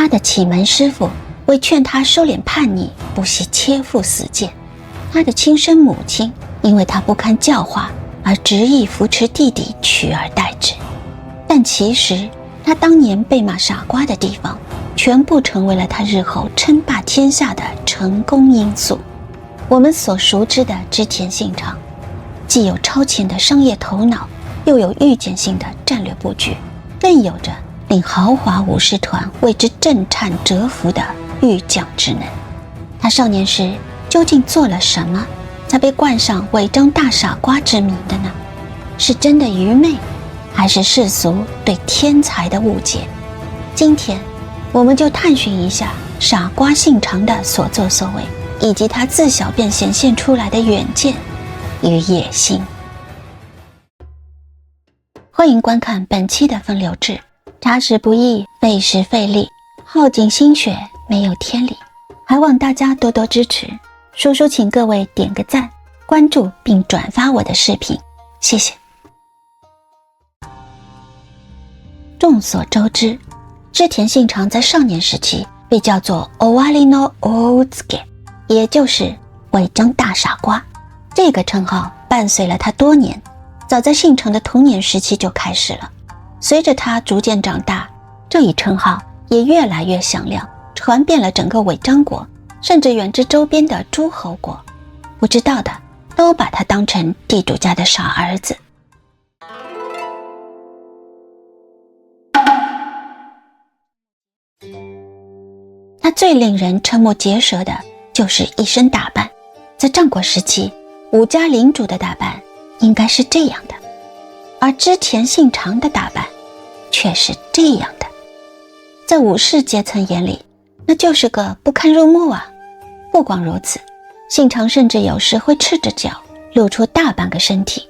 他的启蒙师傅为劝他收敛叛逆，不惜切腹死谏。他的亲生母亲因为他不堪教化而执意扶持弟弟取而代之。但其实他当年被骂傻瓜的地方，全部成为了他日后称霸天下的成功因素。我们所熟知的织田信长，既有超前的商业头脑，又有预见性的战略布局，更有着令豪华武士团为之震颤折服的御将之能。他少年时究竟做了什么，才被冠上伪装大傻瓜之名的呢？是真的愚昧，还是世俗对天才的误解？今天我们就探寻一下傻瓜信长的所作所为，以及他自小便显现出来的远见与野心。欢迎观看本期的风流志，查实不易，费时费力，耗尽心血，没有天理，还望大家多多支持。叔叔请各位点个赞，关注并转发我的视频，谢谢。众所周知，织田信长在少年时期被叫做 Owari no Outsuke， 也就是伪装大傻瓜。这个称号伴随了他多年，早在信长的童年时期就开始了。随着他逐渐长大，这一称号也越来越响亮，传遍了整个尾张国，甚至远至周边的诸侯国。不知道的都把他当成地主家的傻儿子。他最令人瞠目结舌的就是一身打扮。在战国时期，武家领主的打扮应该是这样的，而织田信长的打扮却是这样的。在武士阶层眼里，那就是个不堪入目啊。不光如此，信长甚至有时会赤着脚露出大半个身体，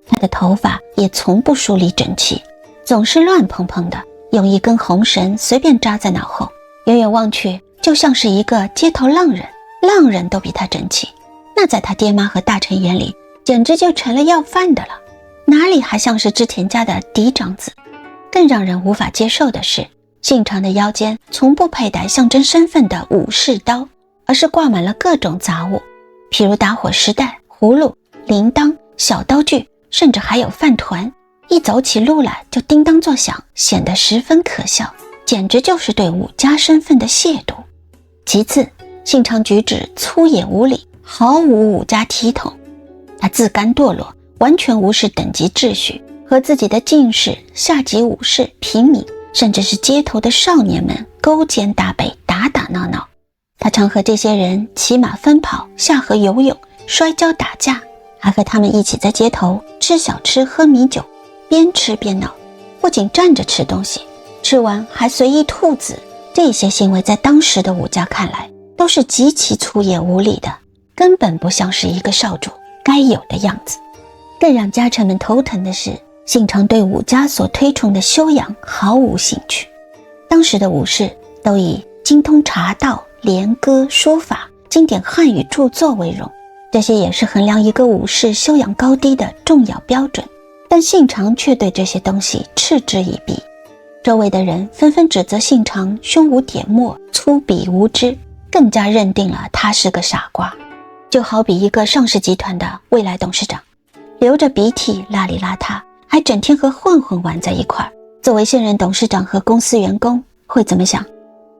他的头发也从不梳理整齐，总是乱蓬蓬的，用一根红绳随便扎在脑后，远远望去就像是一个街头浪人，浪人都比他整齐。那在他爹妈和大臣眼里简直就成了要饭的了，哪里还像是织田家的嫡长子。更让人无法接受的是，信长的腰间从不佩戴象征身份的武士刀，而是挂满了各种杂物，譬如打火石带、葫芦、铃铛、小刀具，甚至还有饭团，一走起路来就叮当作响，显得十分可笑，简直就是对武家身份的亵渎。其次，信长举止粗野无礼，毫无武家体统，他自甘堕落，完全无视等级秩序，和自己的近士、下级武士、平民，甚至是街头的少年们勾肩搭背，打打闹闹。他常和这些人骑马奔跑，下河游泳，摔跤打架，还和他们一起在街头吃小吃喝米酒，边吃边闹。不仅站着吃东西，吃完还随意吐籽。这些行为在当时的武家看来都是极其粗野无礼的，根本不像是一个少主该有的样子。更让家臣们头疼的是，信长对武家所推崇的修养毫无兴趣。当时的武士都以精通茶道、连歌、书法、经典汉语著作为荣，这些也是衡量一个武士修养高低的重要标准。但信长却对这些东西嗤之以鼻，周围的人纷纷指责信长胸无点墨、粗鄙无知，更加认定了他是个傻瓜。就好比一个上市集团的未来董事长，流着鼻涕，邋里邋遢，还整天和混混玩在一块儿。作为现任董事长和公司员工会怎么想？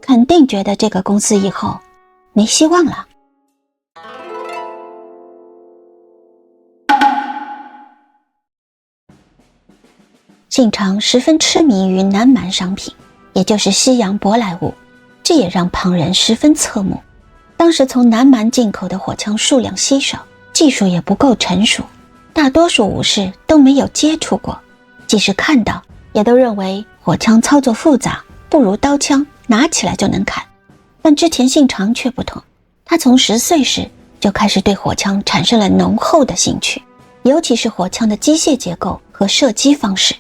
肯定觉得这个公司以后没希望了。信长十分痴迷于南蛮商品，也就是西洋舶来物，这也让旁人十分侧目。当时从南蛮进口的火枪数量稀少，技术也不够成熟，大多数武士都没有接触过，即使看到也都认为火枪操作复杂，不如刀枪，拿起来就能砍。但织田信长却不同，他从10岁时就开始对火枪产生了浓厚的兴趣，尤其是火枪的机械结构和射击方式。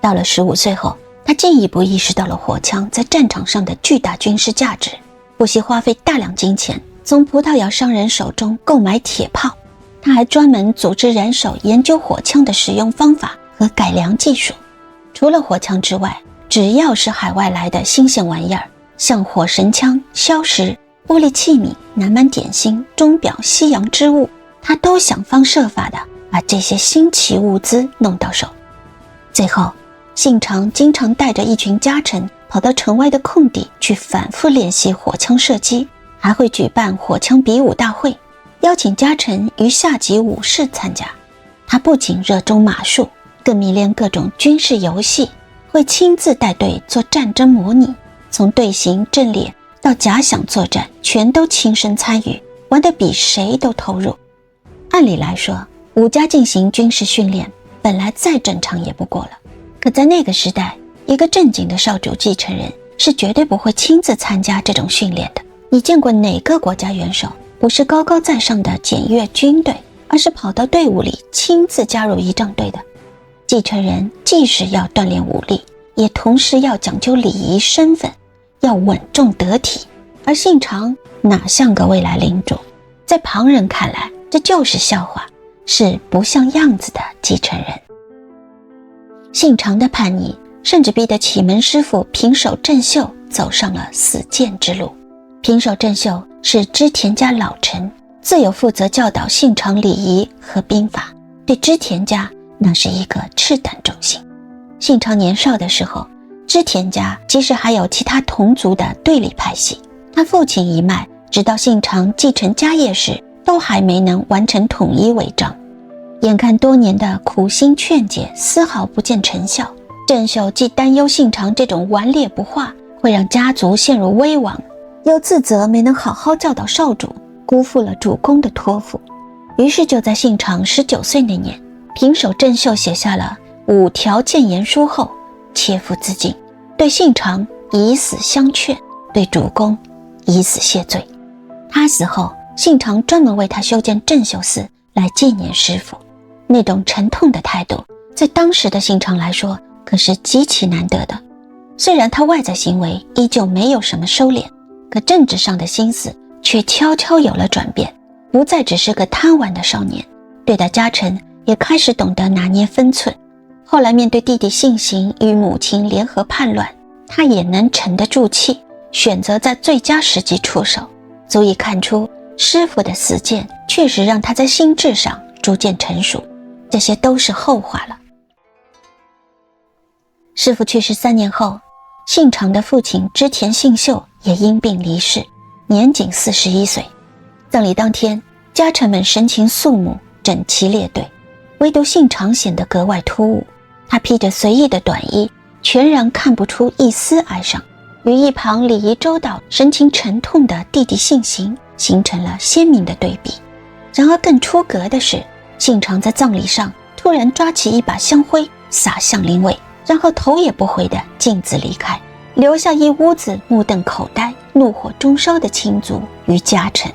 到了15岁后，他进一步意识到了火枪在战场上的巨大军事价值，不惜花费大量金钱从葡萄牙商人手中购买铁炮。他还专门组织人手研究火枪的使用方法和改良技术。除了火枪之外，只要是海外来的新鲜玩意儿，像火神枪、硝石、玻璃器皿、南蛮点心、钟表、西洋织物，他都想方设法的把这些新奇物资弄到手。最后，信长经常带着一群家臣跑到城外的空地去反复练习火枪射击，还会举办火枪比武大会，邀请家臣与下级武士参加。他不仅热衷马术，更迷恋各种军事游戏，会亲自带队做战争模拟，从队形阵列到假想作战全都亲身参与，玩得比谁都投入。按理来说，武家进行军事训练本来再正常也不过了，可在那个时代，一个正经的少主继承人是绝对不会亲自参加这种训练的。你见过哪个国家元首不是高高在上的检阅军队，而是跑到队伍里亲自加入仪仗队的？继承人既是要锻炼武力，也同时要讲究礼仪身份，要稳重得体。而信长哪像个未来领主，在旁人看来这就是笑话，是不像样子的继承人。信长的叛逆甚至逼得启门师傅平手正秀走上了死谏之路。平手正秀是织田家老臣，自有负责教导信长礼仪和兵法，对织田家那是一个赤胆忠心。信长年少的时候，织田家即使还有其他同族的对立派系，他父亲一脉直到信长继承家业时都还没能完成统一为章。眼看多年的苦心劝解丝毫不见成效，正秀既担忧信长这种顽劣不化会让家族陷入危亡，又自责没能好好教导少主，辜负了主公的托付。于是就在信长19岁那年，平手正秀写下了5条谏言书后切腹自尽，对信长以死相劝，对主公以死谢罪。他死后，信长专门为他修建正秀寺来纪念师父。那种沉痛的态度在当时的信长来说可是极其难得的。虽然他外在行为依旧没有什么收敛，可政治上的心思却悄悄有了转变，不再只是个贪玩的少年，对待家臣也开始懂得拿捏分寸。后来面对弟弟信行与母亲联合叛乱，他也能沉得住气，选择在最佳时机出手，足以看出师父的死谏确实让他在心智上逐渐成熟，这些都是后话了。师父去世3年后，信长的父亲织田信秀也因病离世，年仅41岁。葬礼当天，家臣们神情肃穆，整齐列队，唯独信长显得格外突兀。他披着随意的短衣，全然看不出一丝哀伤，与一旁礼仪周到、神情沉痛的弟弟信行形成了鲜明的对比。然而更出格的是，信长在葬礼上突然抓起一把香灰洒向灵位，然后头也不回地径自离开，留下一屋子目瞪口呆、怒火中烧的亲族与家臣。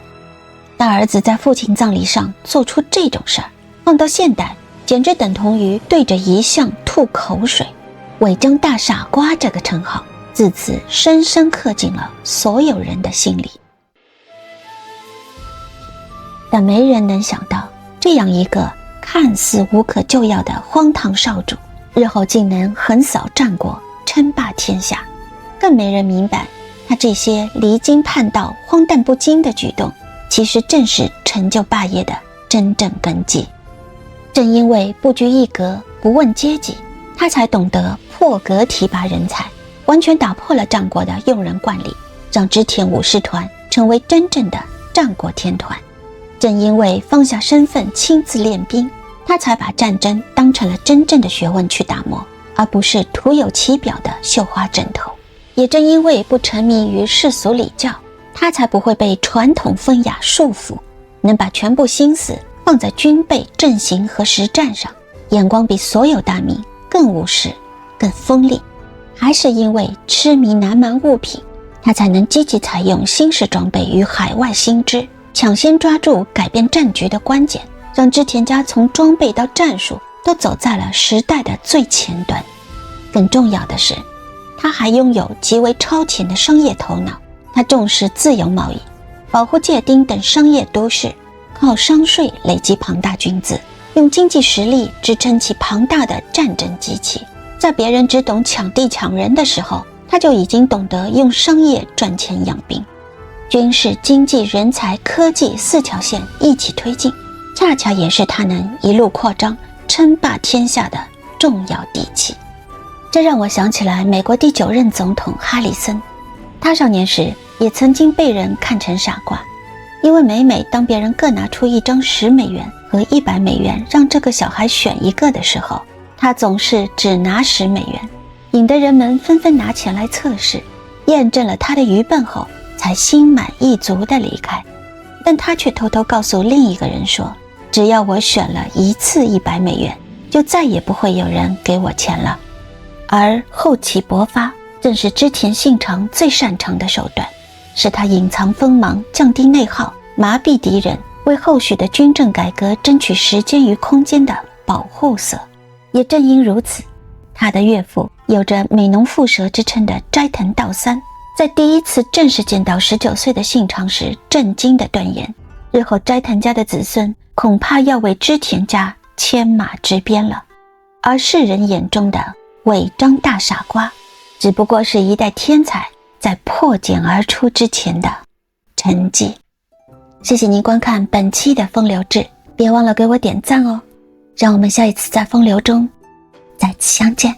大儿子在父亲葬礼上做出这种事儿，放到现代简直等同于对着遗像吐口水。尾江大傻瓜这个称号自此深深刻进了所有人的心里。但没人能想到，这样一个看似无可救药的荒唐少主，日后竟能横扫战国，称霸天下。更没人明白，他这些离经叛道、荒诞不经的举动，其实正是成就霸业的真正根基。正因为不拘一格、不问阶级，他才懂得破格提拔人才，完全打破了战国的用人惯例，让织田武士团成为真正的战国天团。正因为放下身份亲自练兵，他才把战争当成了真正的学问去打磨，而不是徒有其表的绣花枕头。也正因为不沉迷于世俗礼教，他才不会被传统风雅束缚，能把全部心思放在军备、阵型和实战上，眼光比所有大名更务实、更锋利。还是因为痴迷南蛮物品，他才能积极采用新式装备与海外新知，抢先抓住改变战局的关键，让织田家从装备到战术都走在了时代的最前端。更重要的是，他还拥有极为超前的商业头脑。他重视自由贸易，保护界町等商业都市，靠商税累积庞大军资，用经济实力支撑起庞大的战争机器。在别人只懂抢地抢人的时候，他就已经懂得用商业赚钱养兵，军事、经济、人才、科技4条线一起推进，恰恰也是他能一路扩张、称霸天下的重要底气。这让我想起来美国第9任总统哈里森，他少年时也曾经被人看成傻瓜，因为每当别人各拿出一张10美元和100美元让这个小孩选一个的时候，他总是只拿10美元，引得人们纷纷拿钱来测试，验证了他的愚笨后才心满意足地离开。但他却偷偷告诉另一个人说，只要我选了一次100美元，就再也不会有人给我钱了。而后起勃发正是织田信长最擅长的手段，是他隐藏锋芒、降低内耗、麻痹敌人，为后续的军政改革争取时间与空间的保护色。也正因如此，他的岳父有着美浓蝮蛇之称的斋藤道三，在第一次正式见到19岁的信长时，震惊地断言，日后斋藤家的子孙恐怕要为织田家牵马支鞭了。而世人眼中的尾张大傻瓜，只不过是一代天才在破茧而出之前的沉寂。谢谢您观看本期的风流志，别忘了给我点赞哦，让我们下一次在风流中再次相见。